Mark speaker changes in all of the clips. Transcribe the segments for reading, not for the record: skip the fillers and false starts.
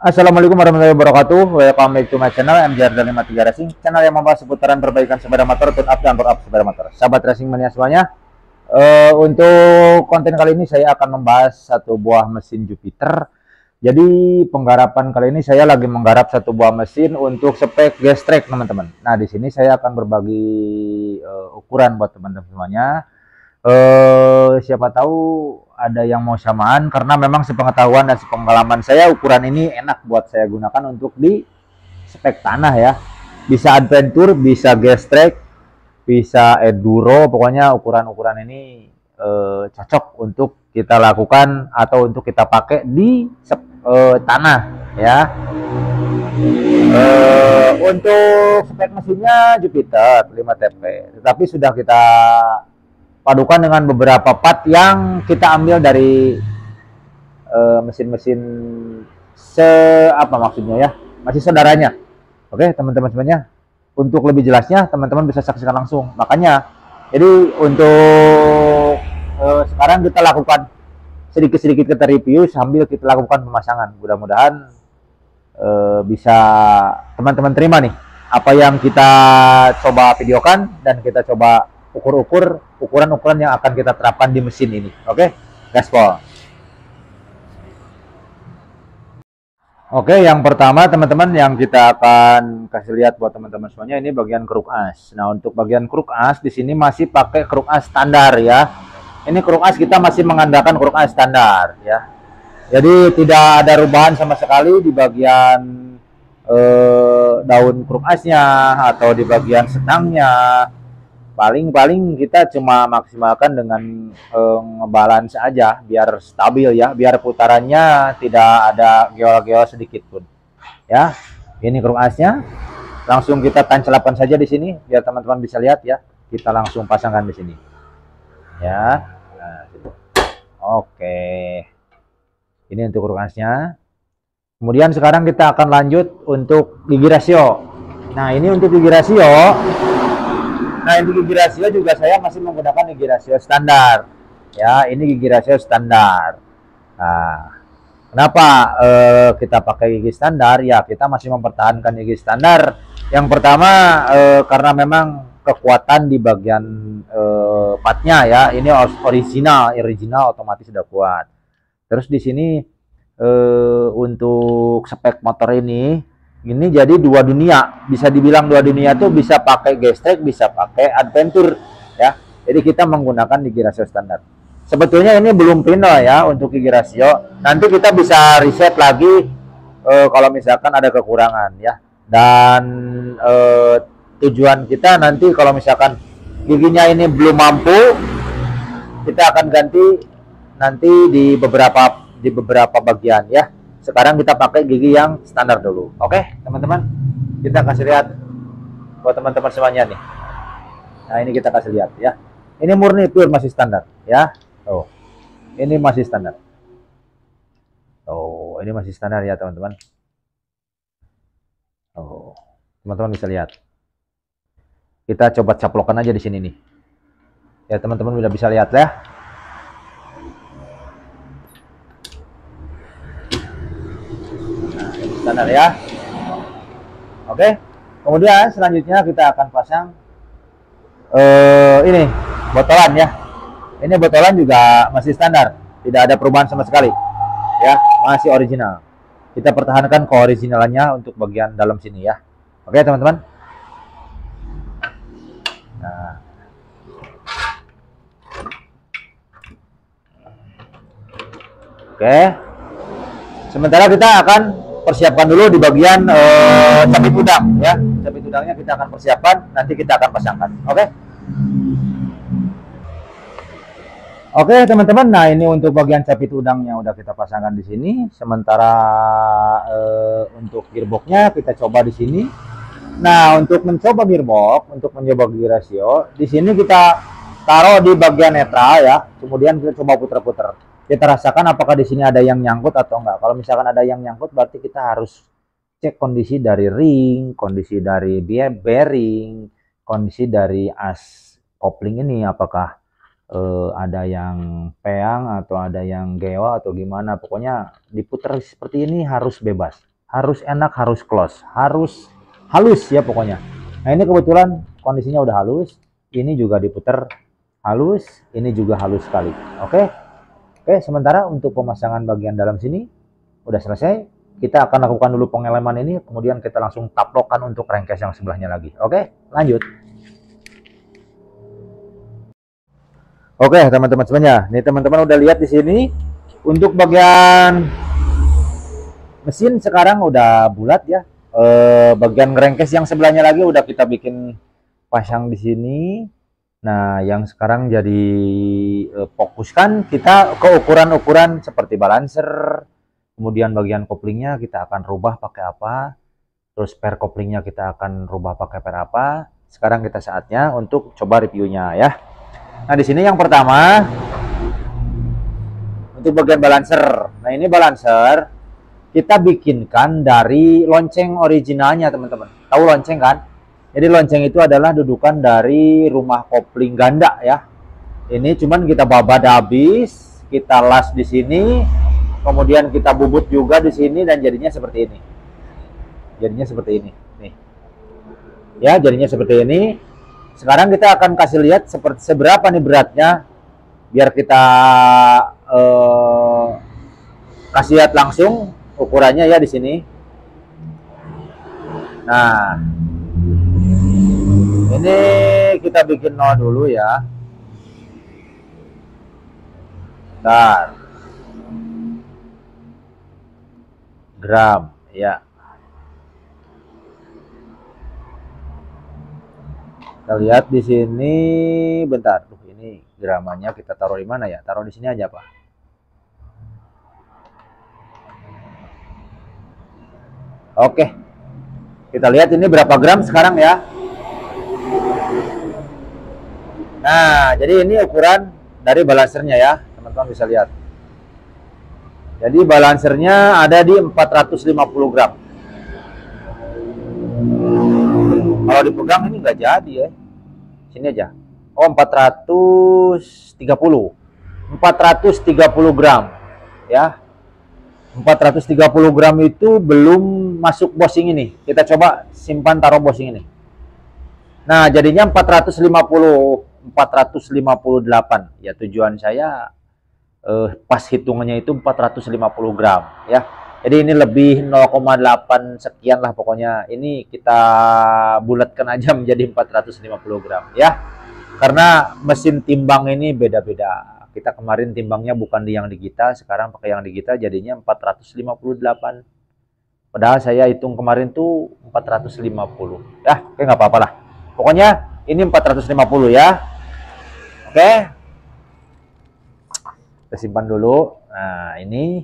Speaker 1: Assalamualaikum warahmatullahi wabarakatuh. Welcome back to my channel MJR53 Racing, channel yang membahas seputaran perbaikan sepeda motor, tune up dan bore up sepeda motor. Sahabat racing mania semuanya, untuk konten kali ini saya akan membahas satu buah mesin Jupiter. Jadi penggarapan kali ini saya lagi menggarap satu buah mesin untuk spek gas track, teman-teman. Nah, di sini saya akan berbagi ukuran buat teman-teman semuanya. Siapa tahu ada yang mau samaan, karena memang sepengetahuan dan sepengalaman saya ukuran ini enak buat saya gunakan untuk di spek tanah ya. Bisa adventure, bisa gas track, bisa enduro, pokoknya ukuran-ukuran ini cocok untuk kita lakukan atau untuk kita pakai di tanah ya. Untuk spek mesinnya Jupiter 5TP, tetapi sudah kita padukan dengan beberapa part yang kita ambil dari mesin-mesin apa maksudnya ya, masih saudaranya. Oke teman-teman semuanya, untuk lebih jelasnya teman-teman bisa saksikan langsung. Makanya jadi untuk sekarang kita lakukan sedikit-sedikit kita review sambil kita lakukan pemasangan. Mudah-mudahan bisa teman-teman terima nih apa yang kita coba videokan dan kita coba ukur-ukur ukuran-ukuran yang akan kita terapkan di mesin ini. Oke, gaspol. Oke, yang pertama teman-teman yang kita akan kasih lihat buat teman-teman semuanya, ini bagian kruk as. Nah, untuk bagian kruk as di sini masih pakai kruk as standar ya. Ini kruk as kita masih mengandalkan kruk as standar ya. Jadi tidak ada perubahan sama sekali di bagian daun kruk asnya atau di bagian setangnya. Paling kita cuma maksimalkan dengan ngebalance aja biar stabil ya, biar putarannya tidak ada geol-geol sedikit pun ya. Ini kruk asnya, langsung kita tancapkan saja di sini biar teman-teman bisa lihat ya. Kita langsung pasangkan di sini ya. Nah, oke, ini untuk kruk asnya. Kemudian sekarang kita akan lanjut untuk gigi rasio. Nah, ini untuk gigi rasio. Nah, ini gigi rasio juga saya masih menggunakan gigi rasio standar. Ya, ini gigi rasio standar. Nah, kenapa kita pakai gigi standar? Ya, kita masih mempertahankan gigi standar. Yang pertama karena memang kekuatan di bagian partnya ya, ini original otomatis sudah kuat. Terus di sini untuk spek motor ini jadi dua dunia, bisa dibilang dua dunia tuh, bisa pakai gas track, bisa pakai adventure ya. Jadi kita menggunakan gigi rasio standar. Sebetulnya ini belum final ya untuk gigi rasio. Nanti kita bisa riset lagi kalau misalkan ada kekurangan ya. Dan tujuan kita nanti kalau misalkan giginya ini belum mampu, kita akan ganti nanti di beberapa bagian ya. Sekarang kita pakai gigi yang standar dulu. Oke, teman-teman. Kita kasih lihat buat teman-teman semuanya nih. Nah, ini kita kasih lihat ya. Ini murni pure masih standar ya. Tuh. Ini masih standar. Tuh, ini masih standar ya, teman-teman. Tuh. Teman-teman bisa lihat. Kita coba caplokan aja di sini nih. Ya, teman-teman udah bisa lihat ya. Standar ya. Oke, kemudian selanjutnya kita akan pasang ini botolan ya. Ini botolan juga masih standar, tidak ada perubahan sama sekali ya, masih original. Kita pertahankan keoriginalannya untuk bagian dalam sini ya. Oke teman-teman. Nah, oke, sementara kita akan persiapkan dulu di bagian capit udang ya. Capit udangnya kita akan persiapkan, nanti kita akan pasangkan. Oke. Oke teman-teman, nah ini untuk bagian capit udangnya udah kita pasangkan di sini. Sementara untuk gearboxnya kita coba di sini. Nah, untuk mencoba gearbox, untuk mencoba gigi rasio, di sini kita taruh di bagian netral ya. Kemudian kita coba putar-putar. Kita rasakan apakah di sini ada yang nyangkut atau enggak. Kalau misalkan ada yang nyangkut, berarti kita harus cek kondisi dari ring, kondisi dari bearing, kondisi dari as kopling ini apakah ada yang peang atau ada yang gewa atau gimana. Pokoknya diputar seperti ini harus bebas. harus enak, harus close, harus halus ya pokoknya. Nah ini kebetulan kondisinya udah halus, ini juga diputer halus, ini juga halus sekali. Oke, sementara untuk pemasangan bagian dalam sini udah selesai. Kita akan lakukan dulu pengeleman ini, kemudian kita langsung taplokkan untuk crankcase yang sebelahnya lagi. Oke, lanjut. Oke teman-teman semuanya, nih teman-teman udah lihat di sini untuk bagian mesin sekarang udah bulat ya. Bagian crankcase yang sebelahnya lagi udah kita bikin pasang di sini. Nah, yang sekarang jadi fokuskan kita ke ukuran-ukuran seperti balancer, kemudian bagian koplingnya kita akan rubah pakai apa, terus per koplingnya kita akan rubah pakai per apa. Sekarang kita saatnya untuk coba reviewnya ya. Nah, di sini yang pertama untuk bagian balancer. Nah, ini balancer kita bikinkan dari lonceng originalnya, teman-teman. Tahu lonceng kan? Jadi lonceng itu adalah dudukan dari rumah kopling ganda ya. Ini cuman kita babad habis, kita las di sini, kemudian kita bubut juga di sini dan jadinya seperti ini. Jadinya seperti ini. Nih. Ya, jadinya seperti ini. Sekarang kita akan kasih lihat seperti seberapa nih beratnya, biar kita kasih lihat langsung ukurannya ya di sini. Nah, ini kita bikin nol dulu ya. Bentar. Gram ya. Kita lihat di sini, bentar. Ini gramanya kita taruh di mana ya? Taruh di sini aja, Pak. Oke. Kita lihat ini berapa gram sekarang ya. Nah, jadi ini ukuran dari balancernya ya, teman-teman bisa lihat. Jadi balancernya ada di 450 gram. Kalau dipegang ini nggak jadi ya. Sini aja. Oh, 430 gram ya. 430 gram itu belum masuk bosing ini. Kita coba simpan taruh bosing ini. Nah, jadinya 458. Ya, tujuan saya pas hitungannya itu 450 gram ya. Jadi ini lebih 0,8 sekian lah pokoknya. Ini kita bulatkan aja menjadi 450 gram ya. Karena mesin timbang ini beda-beda. Kita kemarin timbangnya bukan yang di kita, sekarang pakai yang di kita jadinya 458. Padahal saya hitung kemarin tuh 450. Ya, oke nggak apa-apa lah. Pokoknya ini 450 ya. Oke. Kita simpan dulu. Nah, ini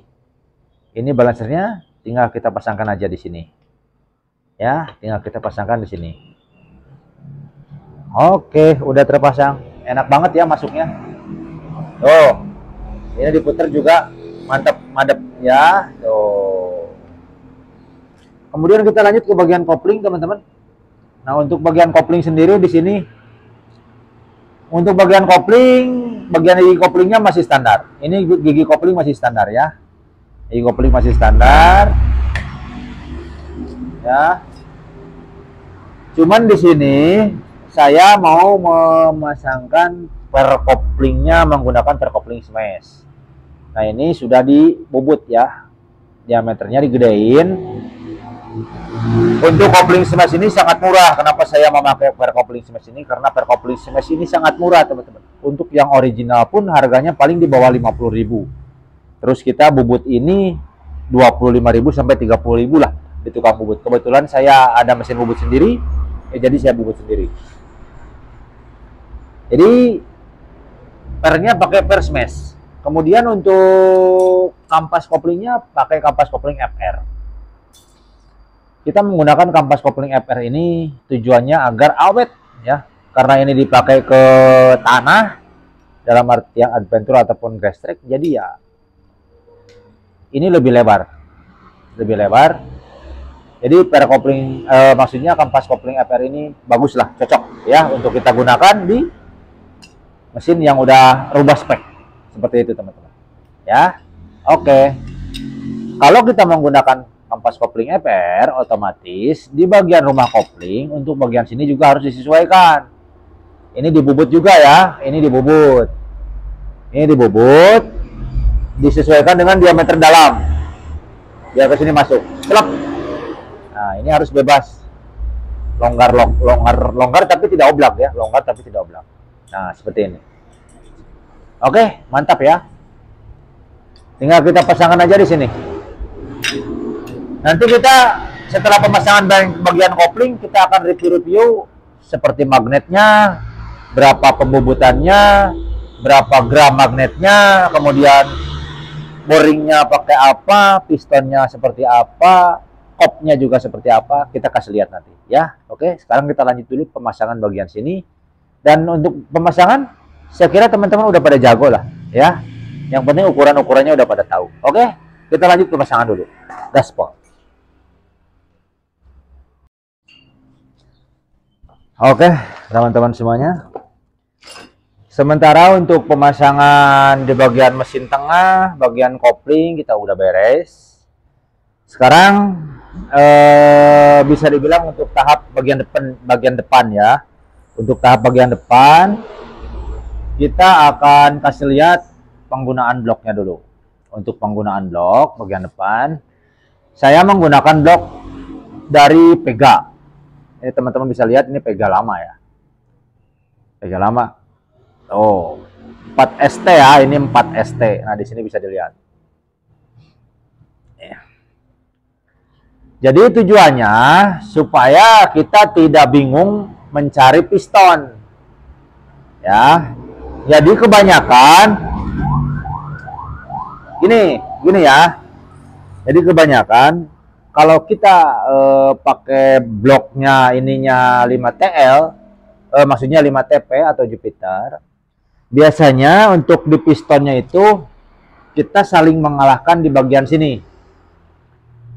Speaker 1: balancernya tinggal kita pasangkan aja di sini. Ya, tinggal kita pasangkan di sini. Oke, udah terpasang. Enak banget ya masuknya. Tuh. Ini diputar juga mantap madep ya. Tuh. Kemudian kita lanjut ke bagian kopling, teman-teman. Nah, untuk bagian kopling sendiri di sini, untuk bagian kopling, bagian gigi koplingnya masih standar. Ini gigi kopling masih standar ya. Gigi kopling masih standar. Ya. Cuman di sini saya mau memasangkan per koplingnya menggunakan per kopling smash. Nah, ini sudah dibubut ya. Diameternya digedein. Untuk kopling smash ini sangat murah. Kenapa saya memakai per kopling smash ini? Karena per kopling smash ini sangat murah, teman-teman. Untuk yang original pun harganya paling di bawah 50.000. Terus kita bubut ini 25.000 sampai 30.000 lah di tukang bubut. Kebetulan saya ada mesin bubut sendiri, jadi saya bubut sendiri. Jadi pernya pakai per smash. Kemudian untuk kampas koplingnya pakai kampas kopling FR. Kita menggunakan kampas kopling FR ini tujuannya agar awet ya. Karena ini dipakai ke tanah dalam artian adventure ataupun grass track, jadi ya ini lebih lebar. Lebih lebar. Jadi per kopling maksudnya kampas kopling FR ini bagus lah, cocok ya untuk kita gunakan di mesin yang udah rubah spek. Seperti itu, teman-teman. Ya. Oke. Kalau kita menggunakan kampas lepas kopling EPR, otomatis di bagian rumah kopling untuk bagian sini juga harus disesuaikan. Ini dibubut juga ya, ini dibubut. Ini dibubut, disesuaikan dengan diameter dalam. Biar ke sini masuk. Celap. Nah, ini harus bebas. Longgar tapi tidak oblak ya, longgar tapi tidak oblak. Nah, seperti ini. Oke, mantap ya. Tinggal kita pasangkan aja di sini. Nanti kita setelah pemasangan bagian kopling, kita akan review seperti magnetnya, berapa pembubutannya, berapa gram magnetnya, kemudian boringnya pakai apa, pistonnya seperti apa, kopnya juga seperti apa, kita kasih lihat nanti ya. Oke, sekarang kita lanjut dulu pemasangan bagian sini. Dan untuk pemasangan, saya kira teman-teman udah pada jago lah ya. Yang penting ukuran-ukurannya udah pada tahu. Oke, kita lanjut pemasangan dulu. Gaspol. Oke, teman-teman semuanya. Sementara untuk pemasangan di bagian mesin tengah, bagian kopling kita udah beres. Sekarang bisa dibilang untuk tahap bagian depan ya. Untuk tahap bagian depan kita akan kasih lihat penggunaan bloknya dulu. Untuk penggunaan blok bagian depan, saya menggunakan blok dari Pega. Ini teman-teman bisa lihat, ini Pega lama ya. Pega lama. Oh, 4ST ya, ini 4ST. Nah, di sini bisa dilihat. Ya. Jadi tujuannya supaya kita tidak bingung mencari piston. Ya. Jadi kebanyakan gini ya. Jadi kebanyakan kalau kita pakai bloknya ininya 5TL, maksudnya 5TP atau Jupiter, biasanya untuk di pistonnya itu kita saling mengalahkan di bagian sini.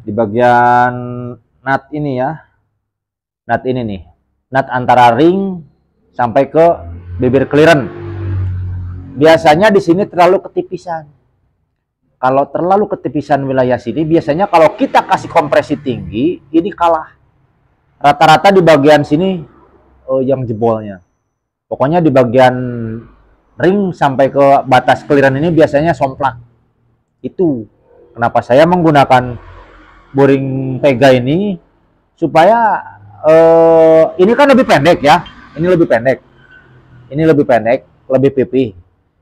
Speaker 1: Di bagian nut ini ya. Nut ini nih. Nut antara ring sampai ke bibir clearance. Biasanya di sini terlalu ketipisan. Kalau terlalu ketipisan wilayah sini, biasanya kalau kita kasih kompresi tinggi, ini kalah. Rata-rata di bagian sini yang jebolnya. Pokoknya di bagian ring sampai ke batas clearance ini biasanya somplak. Itu kenapa saya menggunakan boring Pega ini, supaya ini kan lebih pendek ya. Ini lebih pendek. Ini lebih pendek, lebih pipih.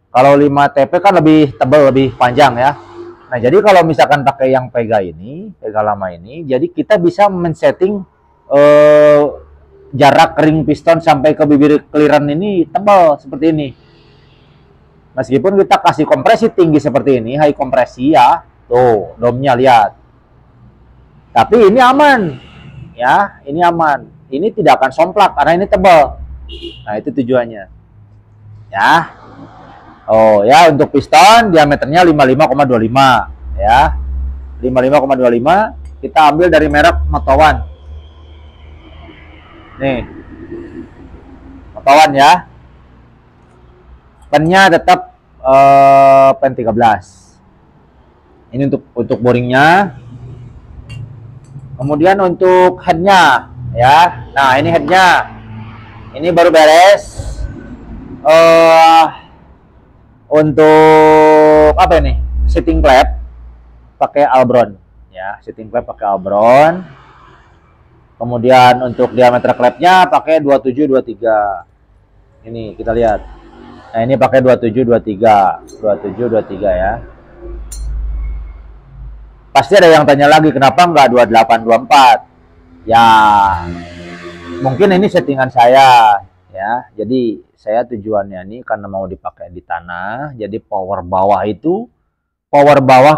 Speaker 1: Kalau 5TP kan lebih tebal, lebih panjang ya. Nah, jadi kalau misalkan pakai yang Pega ini, Pega lama ini, jadi kita bisa men-setting jarak ring piston sampai ke bibir clearance ini tebal seperti ini. Meskipun kita kasih kompresi tinggi seperti ini, high kompresi ya, tuh domnya lihat. Tapi ini aman, ya, ini aman. Ini tidak akan somplak karena ini tebal. Nah, itu tujuannya. Ya. Oh ya, untuk piston diameternya 55,25 ya. 55,25 kita ambil dari merek Motowan. Nih. Motowan ya. Pennya tetap pen 13. Ini untuk boringnya. Kemudian untuk headnya ya. Nah, ini headnya. Ini baru beres. Untuk apa ini? Setting clamp pakai Albron ya, setting clamp pakai Albron. Kemudian untuk diameter clampnya pakai 2723. Ini kita lihat. Nah, ini pakai 2723. 2723 ya. Pasti ada yang tanya lagi kenapa enggak 2824? Ya, mungkin ini settingan saya ya. Jadi saya tujuannya ini karena mau dipakai di tanah, jadi power bawah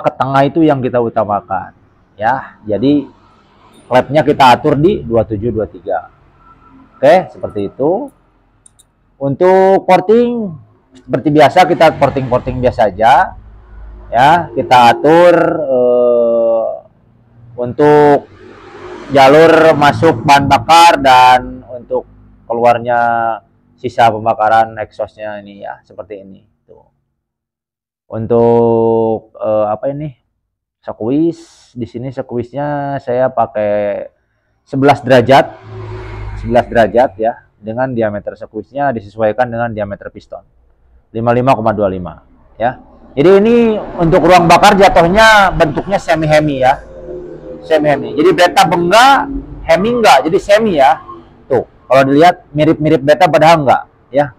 Speaker 1: ke tengah itu yang kita utamakan ya. Jadi clampnya kita atur di 2723. Oke, seperti itu. Untuk porting seperti biasa, kita porting biasa aja ya. Kita atur untuk jalur masuk bahan bakar dan untuk keluarnya sisa pembakaran exhaustnya ini ya, seperti ini tuh. Untuk apa ini, sekuis. Di sini sekuisnya saya pakai 11 derajat. 11 derajat ya. Dengan diameter sekuisnya disesuaikan dengan diameter piston. 55,25 ya. Jadi ini untuk ruang bakar jatuhnya bentuknya semi hemi ya. Semi hemi. Jadi beta enggak, hemi enggak. Jadi semi ya. Tuh, kalau dilihat mirip-mirip beta padahal enggak ya.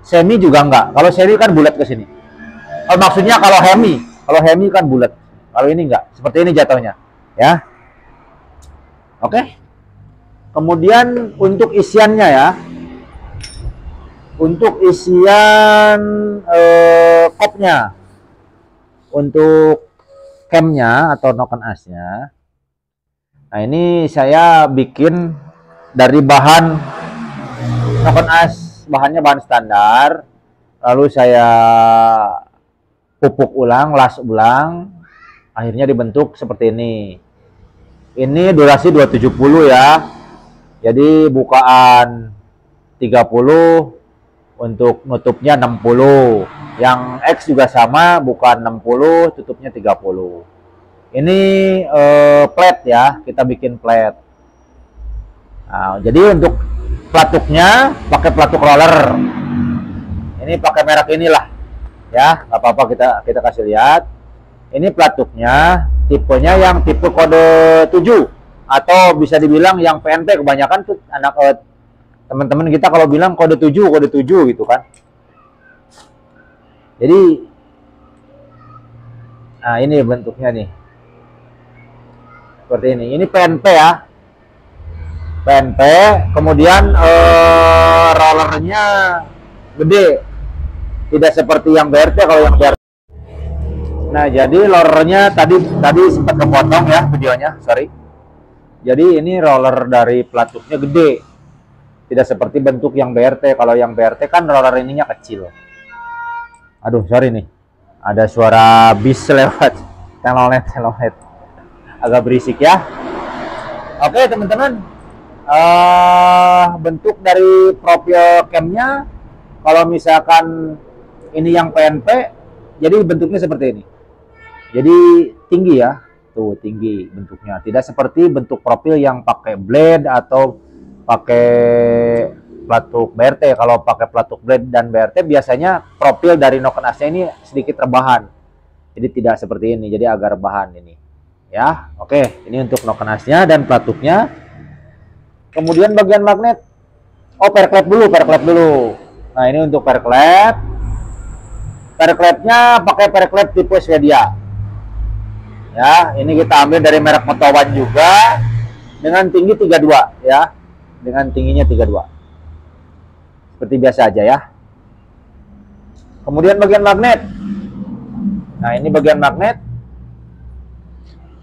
Speaker 1: Semi juga enggak. Kalau semi kan bulat ke sini. Oh, maksudnya kalau hemi kan bulat. Kalau ini enggak. Seperti ini jatuhnya, ya. Oke. Kemudian untuk isiannya ya. Untuk isian kopnya. Untuk camnya atau noken asnya. Nah, ini saya bikin dari bahan noken as. Bahannya bahan standar, lalu saya pupuk ulang, las ulang, akhirnya dibentuk seperti ini. Ini durasi 270 ya, jadi bukaan 30, untuk nutupnya 60, yang X juga sama, bukaan 60, tutupnya 30. Ini plat ya, kita bikin plat. Nah, jadi untuk pelatuknya pakai pelatuk roller. Ini pakai merek inilah, ya, nggak apa-apa, kita kasih lihat. Ini pelatuknya, tipenya yang tipe kode 7 atau bisa dibilang yang PNP. Kebanyakan tuh anak teman-teman kita kalau bilang kode 7 gitu kan. Jadi, nah ini bentuknya nih, seperti ini. Ini PNP ya. PNP, kemudian rollernya gede, tidak seperti yang BRT. Kalau yang BRT, nah jadi rollernya tadi sempat kepotong ya videonya, sorry. Jadi ini roller dari pelatuknya gede, tidak seperti bentuk yang BRT. Kalau yang BRT kan roller ininya kecil. Aduh, sorry nih, ada suara bis lewat, telolet, agak berisik ya. Oke teman-teman. Bentuk dari profil camnya, kalau misalkan ini yang PNP, jadi bentuknya seperti ini. Jadi tinggi ya, tuh tinggi bentuknya. Tidak seperti bentuk profil yang pakai blade atau pakai pelatuk BRT. Kalau pakai pelatuk blade dan BRT biasanya profil dari noken asnya ini sedikit rebahan. Jadi tidak seperti ini, jadi agak rebahan ini. Ya, oke. Ini untuk noken asnya dan pelatuknya. Kemudian bagian magnet, perklep dulu. Nah ini untuk perklep. Perklepnya pakai perklep tipe Swedia. Ya, ini kita ambil dari merek Motowan juga, dengan tinggi 32 ya, dengan tingginya 32. Seperti biasa aja ya. Kemudian bagian magnet. Nah ini bagian magnet.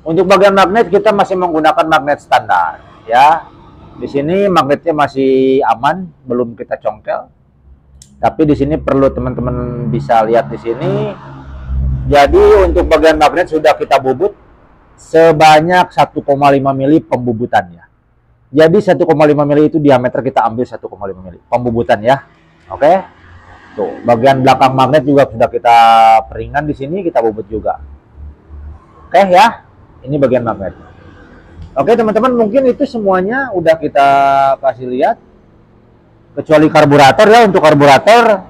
Speaker 1: Untuk bagian magnet kita masih menggunakan magnet standar ya. Di sini magnetnya masih aman, belum kita congkel. Tapi di sini perlu teman-teman bisa lihat di sini. Jadi untuk bagian magnet sudah kita bubut sebanyak 1,5 mili pembubutannya. Jadi 1,5 mili itu diameter kita ambil 1,5 mili pembubutan ya. Oke. Tuh, bagian belakang magnet juga sudah kita peringan di sini, kita bubut juga. Oke ya. Ini bagian magnet. Oke teman-teman, mungkin itu semuanya udah kita kasih lihat, kecuali karburator ya. Untuk karburator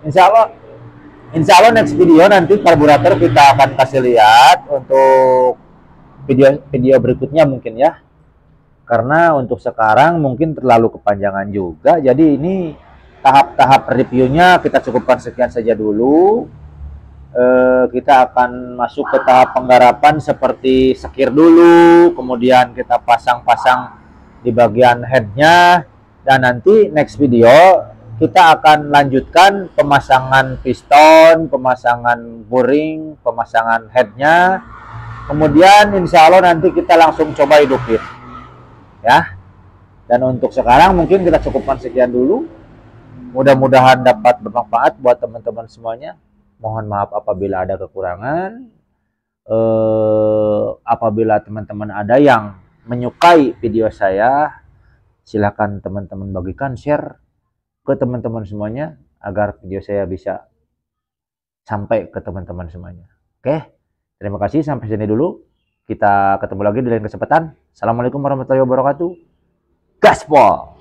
Speaker 1: insya Allah next video nanti karburator kita akan kasih lihat untuk video berikutnya mungkin ya, karena untuk sekarang mungkin terlalu kepanjangan juga. Jadi ini tahap-tahap reviewnya kita cukupkan sekian saja dulu. Kita akan masuk ke tahap penggarapan seperti sekir dulu, kemudian kita pasang-pasang di bagian headnya, dan nanti next video kita akan lanjutkan pemasangan piston, pemasangan boring, pemasangan headnya, kemudian insya Allah nanti kita langsung coba hidupin ya. Dan untuk sekarang mungkin kita cukupkan sekian dulu, mudah-mudahan dapat bermanfaat buat teman-teman semuanya. Mohon maaf apabila ada kekurangan. Apabila teman-teman ada yang menyukai video saya, silakan teman-teman bagikan, share ke teman-teman semuanya agar video saya bisa sampai ke teman-teman semuanya. Oke, Terima kasih, sampai sini dulu. Kita ketemu lagi di lain kesempatan. Assalamualaikum warahmatullahi wabarakatuh. Gaspol.